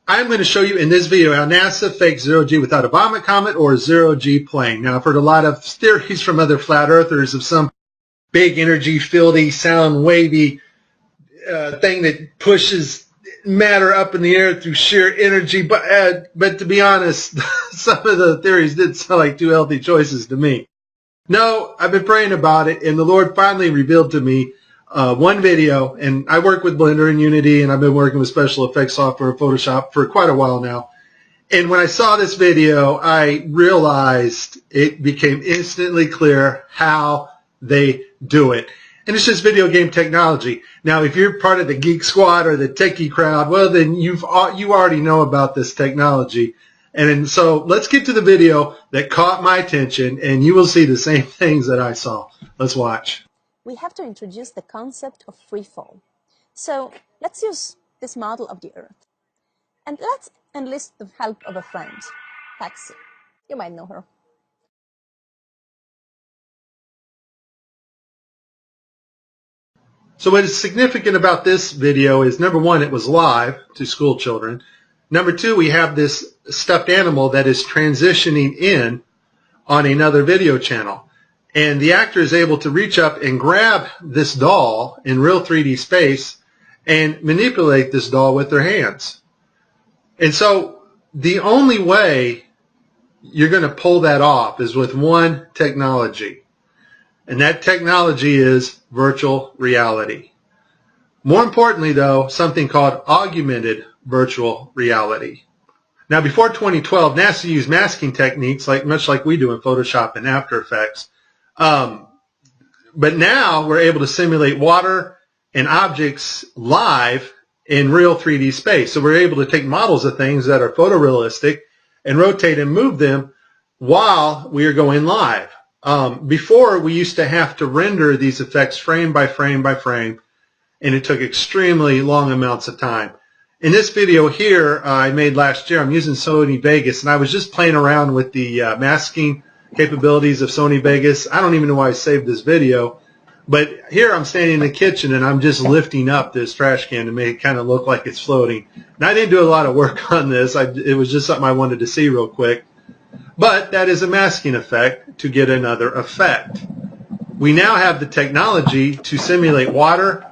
I'm going to show you in this video how NASA fakes zero-G without a vomit comet or a zero-G plane. Now, I've heard a lot of theories from other flat earthers of some big energy, fieldy, sound wavy thing that pushes matter up in the air through sheer energy. But to be honest, some of the theories did sound like two healthy choices to me. No, I've been praying about it, and the Lord finally revealed to me one video, and I work with Blender and Unity, and I've been working with special effects software and Photoshop for quite a while now. And when I saw this video, I realized it became instantly clear how they do it. And it's just video game technology. Now, if you're part of the Geek Squad or the techie crowd, well, then you already know about this technology. And so let's get to the video that caught my attention, and you will see the same things that I saw. Let's watch. We have to introduce the concept of free fall. So let's use this model of the Earth. And let's enlist the help of a friend, Patsy. You might know her. So what is significant about this video is, number one, it was live to school children. Number two, we have this stuffed animal that is transitioning in on another video channel. And the actor is able to reach up and grab this doll in real 3D space and manipulate this doll with their hands. And so the only way you're going to pull that off is with one technology. And that technology is virtual reality. More importantly, though, something called augmented virtual reality. Now, before 2012, NASA used masking techniques much like we do in Photoshop and After Effects. But now we're able to simulate water and objects live in real 3D space. So we're able to take models of things that are photorealistic and rotate and move them while we are going live. Before, we used to have to render these effects frame by frame by frame, and it took extremely long amounts of time. In this video here I made last year, I'm using Sony Vegas, and I was just playing around with the masking capabilities of Sony Vegas. I don't even know why I saved this video, but here I'm standing in the kitchen and I'm just lifting up this trash can to make it kind of look like it's floating. And I didn't do a lot of work on this. It was just something I wanted to see real quick. But that is a masking effect to get another effect. We now have the technology to simulate water,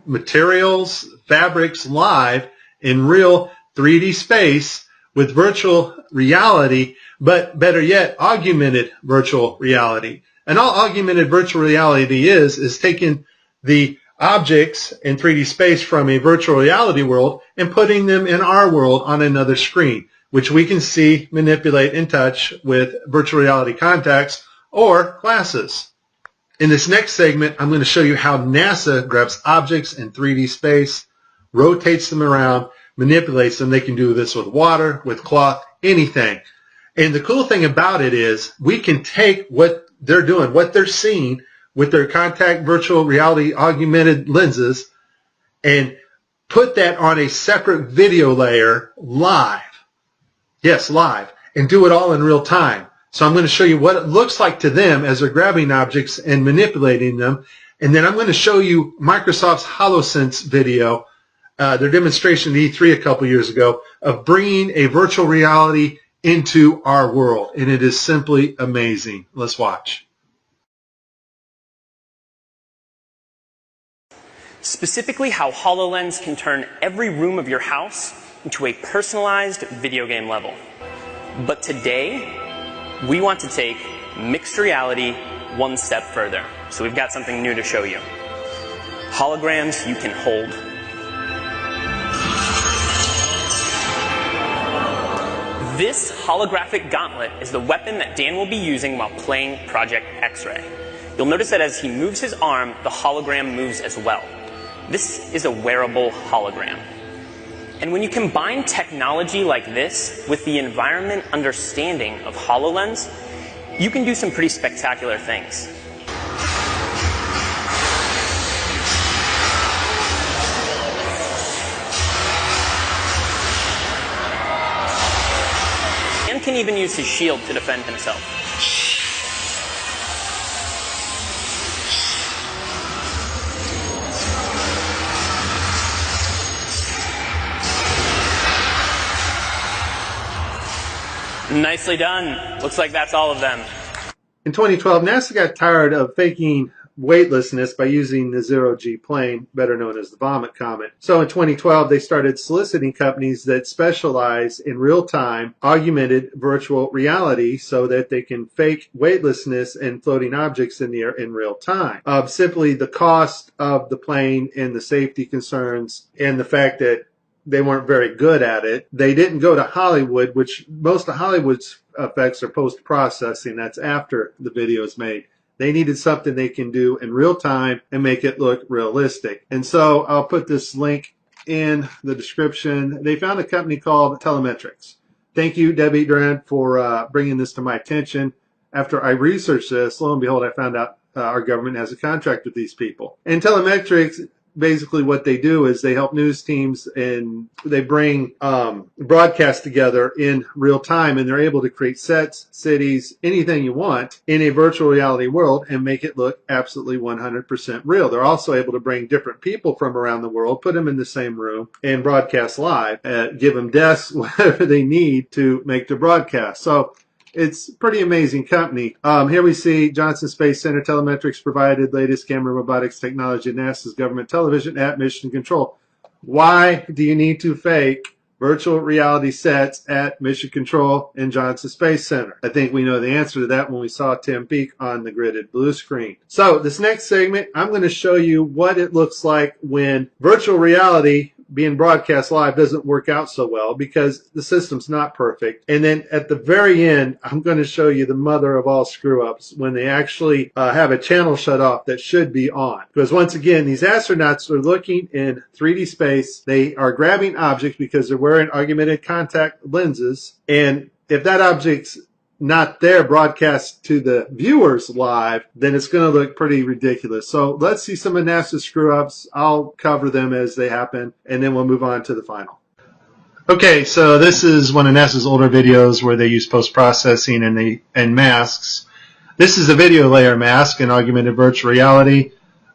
materials, fabrics live in real 3D space with virtual reality, but better yet, augmented virtual reality. And all augmented virtual reality is taking the objects in 3D space from a virtual reality world and putting them in our world on another screen, which we can see, manipulate, and touch with virtual reality contacts or glasses. In this next segment, I'm going to show you how NASA grabs objects in 3D space, rotates them around, manipulates them. They can do this with water, with cloth, anything. And the cool thing about it is we can take what they're doing, what they're seeing with their contact virtual reality augmented lenses, and put that on a separate video layer live. Yes, live. And do it all in real time. So I'm going to show you what it looks like to them as they're grabbing objects and manipulating them. And then I'm going to show you Microsoft's HoloSense video, their demonstration at E3 a couple years ago, of bringing a virtual reality into our world. And it is simply amazing. Let's watch. Specifically, how HoloLens can turn every room of your house into a personalized video game level. But today, we want to take mixed reality one step further. So we've got something new to show you. Holograms you can hold. This holographic gauntlet is the weapon that Dan will be using while playing Project X-Ray. You'll notice that as he moves his arm, the hologram moves as well. This is a wearable hologram. And when you combine technology like this with the environment understanding of HoloLens, you can do some pretty spectacular things. And can even use his shield to defend himself. Nicely done. Looks like that's all of them. In 2012, NASA got tired of faking weightlessness by using the zero-G plane, better known as the vomit comet. So in 2012, they started soliciting companies that specialize in real-time augmented virtual reality so that they can fake weightlessness and floating objects in the air in real time. Simply the cost of the plane and the safety concerns and the fact that they weren't very good at it. They didn't go to Hollywood, which most of Hollywood's effects are post-processing. That's after the video is made. They needed something they can do in real time and make it look realistic. And so I'll put this link in the description. They found a company called Telemetrics. Thank you, Debbie Durant, for bringing this to my attention. After I researched this, lo and behold, I found out our government has a contract with these people. And Telemetrics, basically what they do is they help news teams and they bring broadcasts together in real time, and they're able to create sets, cities, anything you want in a virtual reality world and make it look absolutely 100% real. They're also able to bring different people from around the world, put them in the same room and broadcast live, give them desks, whatever they need to make the broadcast. So it's a pretty amazing company. Here we see Johnson Space Center. Telemetrics provided latest camera robotics technology at NASA's government television at Mission Control. Why do you need to fake virtual reality sets at Mission Control and Johnson Space Center? I think we know the answer to that when we saw Tim Peake on the gridded blue screen. So this next segment, I'm going to show you what it looks like when virtual reality being broadcast live doesn't work out so well because the system's not perfect. And then at the very end, I'm going to show you the mother of all screw-ups when they actually have a channel shut off that should be on. Because once again, these astronauts are looking in 3D space. They are grabbing objects because they're wearing augmented contact lenses. And if that object's not there broadcast to the viewers live, then it's going to look pretty ridiculous. So let's see some of NASA's screw-ups. I'll cover them as they happen, and then we'll move on to the final. Okay, so this is one of NASA's older videos where they use post-processing and masks. This is a video layer mask in augmented virtual reality.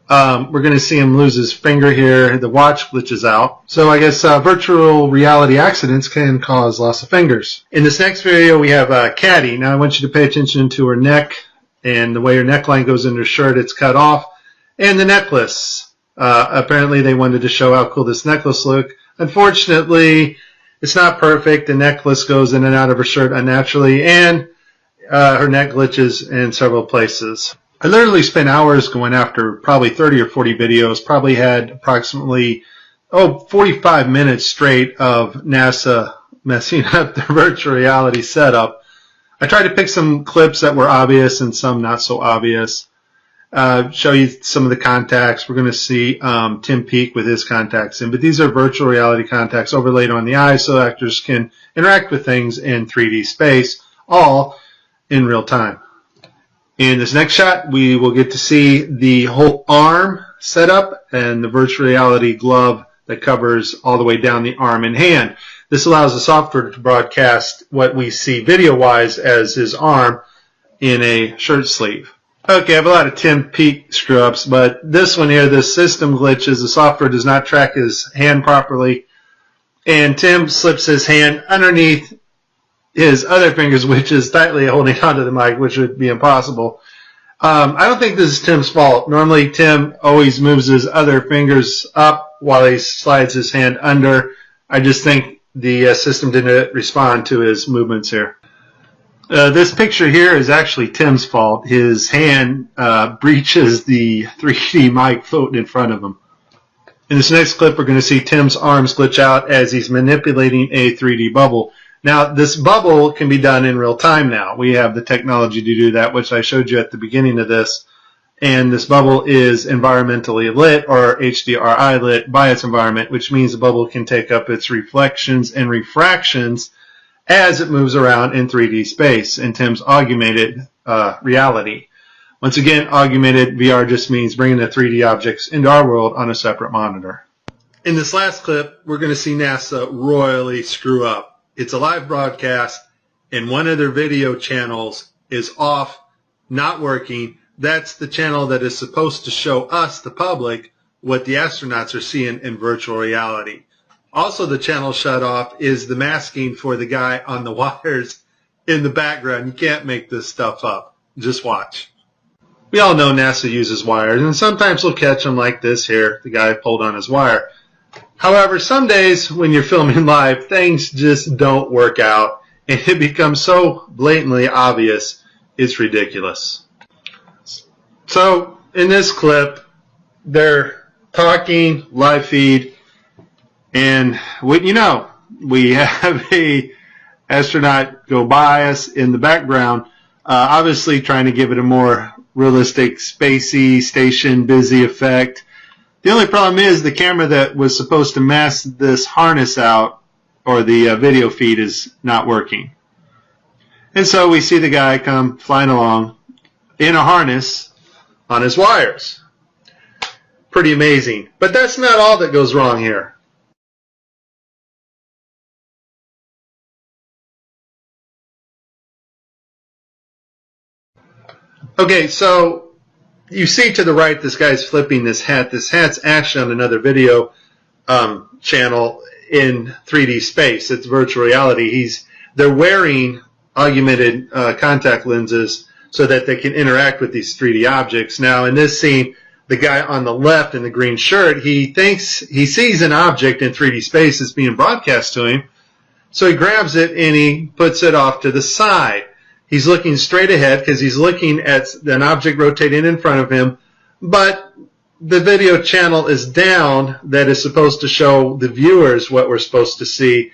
We're going to see him lose his finger here. The watch glitches out. So I guess virtual reality accidents can cause loss of fingers. In this next video, we have Caddy. Now I want you to pay attention to her neck and the way her neckline goes in her shirt. It's cut off. And the necklace. Apparently they wanted to show how cool this necklace looked. Unfortunately, it's not perfect. The necklace goes in and out of her shirt unnaturally, and her neck glitches in several places. I literally spent hours going after probably 30 or 40 videos, probably had approximately 45 minutes straight of NASA messing up the virtual reality setup. I tried to pick some clips that were obvious and some not so obvious. Show you some of the contacts. We're going to see Tim Peake with his contacts in, but these are virtual reality contacts overlaid on the eyes so actors can interact with things in 3D space, all in real time. In this next shot, we will get to see the whole arm setup and the virtual reality glove that covers all the way down the arm and hand. This allows the software to broadcast what we see video-wise as his arm in a shirt sleeve. Okay, I have a lot of Tim Peake screw-ups, but this one here, the system glitches. The software does not track his hand properly, and Tim slips his hand underneath his other fingers, which is tightly holding onto the mic, which would be impossible. I don't think this is Tim's fault. Normally, Tim always moves his other fingers up while he slides his hand under. I just think the system didn't respond to his movements here. This picture here is actually Tim's fault. His hand breaches the 3D mic floating in front of him. In this next clip, we're going to see Tim's arms glitch out as he's manipulating a 3D bubble. Now, this bubble can be done in real time now. We have the technology to do that, which I showed you at the beginning of this. And this bubble is environmentally lit, or HDRI lit, by its environment, which means the bubble can take up its reflections and refractions as it moves around in 3D space in Tim's augmented reality. Once again, augmented VR just means bringing the 3D objects into our world on a separate monitor. In this last clip, we're going to see NASA royally screw up. It's a live broadcast, and one of their video channels is off, not working. That's the channel that is supposed to show us, the public, what the astronauts are seeing in virtual reality. Also, the channel shut off is the masking for the guy on the wires in the background. You can't make this stuff up. Just watch. We all know NASA uses wires, and sometimes we'll catch them like this here. The guy pulled on his wire. However, some days when you're filming live, things just don't work out, and it becomes so blatantly obvious, it's ridiculous. So, in this clip, they're talking, live feed, and we have a astronaut go by us in the background, obviously trying to give it a more realistic, spacey, station, busy effect. The only problem is the camera that was supposed to mask this harness out, or the video feed, is not working. And so we see the guy come flying along in a harness on his wires. Pretty amazing. But that's not all that goes wrong here. Okay, so you see to the right, this guy's flipping this hat. This hat's actually on another video channel in 3D space. It's virtual reality. They're wearing augmented contact lenses so that they can interact with these 3D objects. Now, in this scene, the guy on the left in the green shirt, he thinks he sees an object in 3D space that's being broadcast to him. So he grabs it and he puts it off to the side. He's looking straight ahead because he's looking at an object rotating in front of him, but the video channel is down that is supposed to show the viewers what we're supposed to see,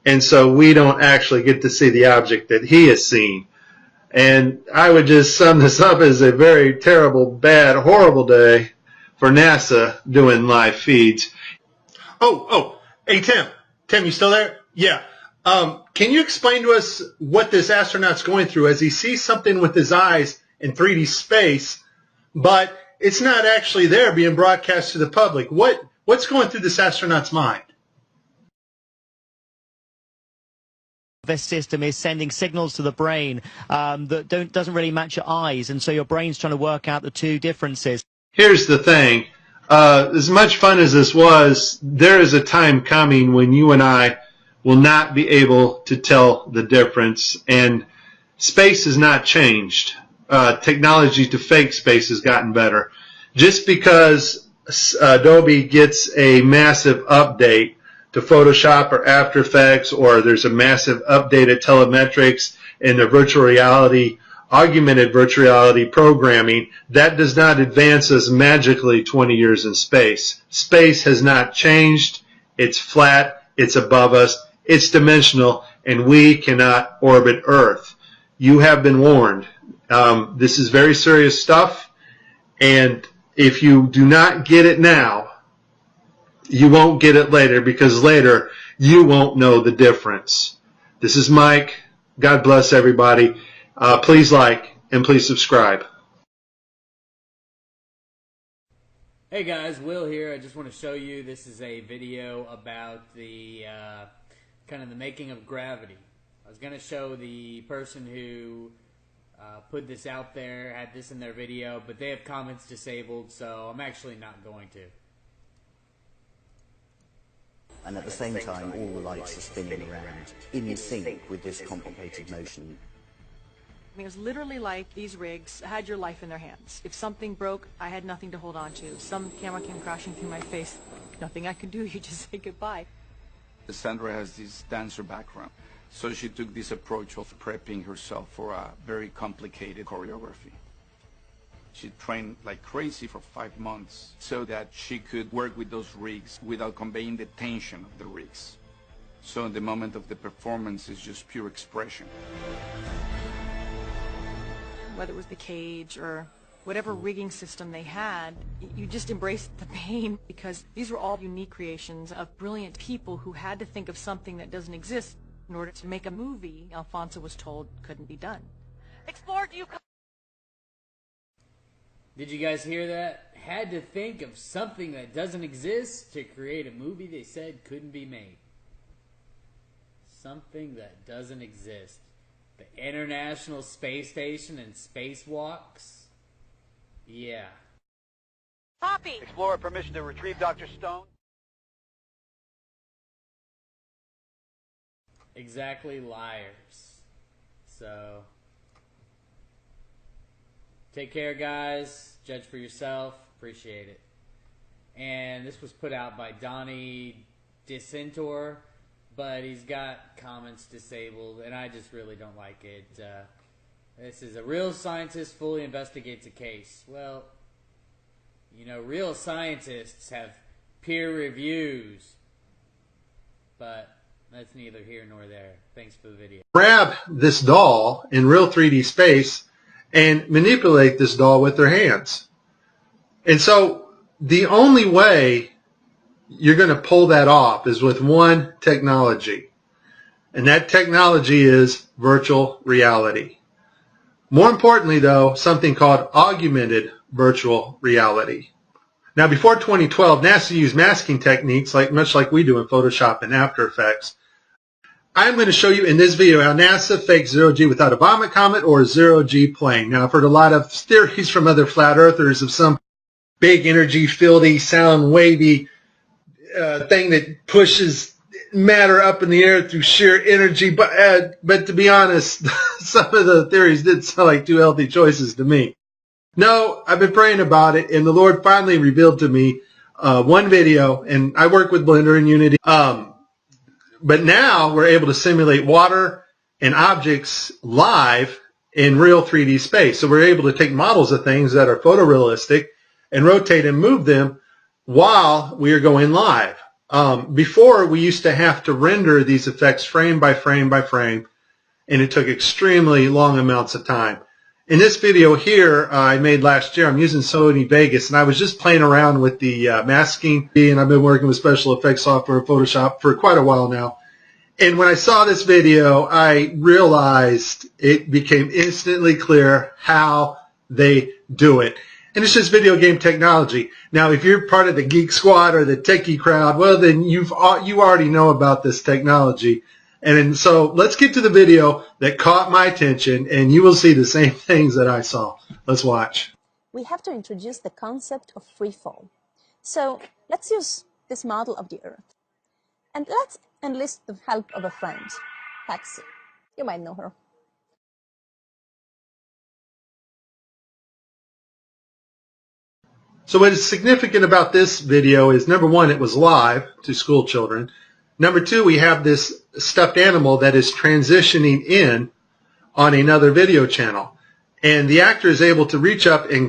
and so we don't actually get to see the object that he is seeing. And I would just sum this up as a very terrible, bad, horrible day for NASA doing live feeds. Hey, Tim, you still there? Yeah. Can you explain to us what this astronaut's going through as he sees something with his eyes in 3D space, but it's not actually there being broadcast to the public? What's going through this astronaut's mind? This system is sending signals to the brain that doesn't really match your eyes, and so your brain's trying to work out the two differences. Here's the thing. As much fun as this was, there is a time coming when you and I will not be able to tell the difference, and space has not changed. Technology to fake space has gotten better. Just because Adobe gets a massive update to Photoshop or After Effects, or there's a massive update at telemetrics and the virtual reality, augmented virtual reality programming, that does not advance us magically 20 years in space. Space has not changed. It's flat. It's above us. It's dimensional, and we cannot orbit Earth. You have been warned. This is very serious stuff, and if you do not get it now, you won't get it later, because later you won't know the difference. This is Mike. God bless everybody. Please like and please subscribe. Hey guys, Will here. I just want to show you, this is a video about the kind of the making of gravity. I was going to show the person who put this out there, had this in their video, but they have comments disabled, so I'm actually not going to. And at the same time, all the lights are spinning around in sync with this complicated motion. I mean, it was literally like these rigs had your life in their hands. If something broke, I had nothing to hold on to. Some camera came crashing through my face. Nothing I could do, you just say goodbye. Sandra has this dancer background, so she took this approach of prepping herself for a very complicated choreography. She trained like crazy for 5 months so that she could work with those rigs without conveying the tension of the rigs. So in the moment of the performance, it's just pure expression. Whether it was the cage or whatever rigging system they had, you just embraced the pain, because these were all unique creations of brilliant people who had to think of something that doesn't exist in order to make a movie Alfonso was told couldn't be done. Explore, do you... Did you guys hear that? Had to think of something that doesn't exist to create a movie they said couldn't be made. Something that doesn't exist. The International Space Station and spacewalks? Yeah. Copy. Explorer, permission to retrieve Dr. Stone. Exactly, liars. So take care, guys. Judge for yourself. Appreciate it. And this was put out by Donnie Disentor, but he's got comments disabled, and I just really don't like it. This is a real scientist fully investigates a case. Well, you know, real scientists have peer reviews, but that's neither here nor there. Thanks for the video. Grab this doll in real 3D space and manipulate this doll with their hands. And so the only way you're going to pull that off is with one technology. And that technology is virtual reality. More importantly, though, something called augmented virtual reality. Now, before 2012, NASA used masking techniques much like we do in Photoshop and After Effects. I'm going to show you in this video how NASA fakes zero-G without a vomit comet or a zero-G plane. Now, I've heard a lot of theories from other flat earthers of some big energy, fieldy, sound wavy thing that pushes matter up in the air through sheer energy. But to be honest, some of the theories did sound like two healthy choices to me. No, I've been praying about it, and the Lord finally revealed to me one video, and I work with Blender and Unity. But now we're able to simulate water and objects live in real 3D space. So we're able to take models of things that are photorealistic and rotate and move them while we are going live. Before, we used to have to render these effects frame by frame by frame, and it took extremely long amounts of time. In this video here I made last year, I'm using Sony Vegas, and I was just playing around with the masking, and I've been working with special effects software in Photoshop for quite a while now. And when I saw this video, I realized it became instantly clear how they do it. And it's just video game technology. Now, if you're part of the Geek Squad or the techie crowd, well, then you already know about this technology. And so let's get to the video that caught my attention, and you will see the same things that I saw. Let's watch. We have to introduce the concept of free fall. So let's use this model of the Earth. And let's enlist the help of a friend, Patsy. You might know her. So what is significant about this video is, number one, it was live to school children. Number two, we have this stuffed animal that is transitioning in on another video channel. And the actor is able to reach up and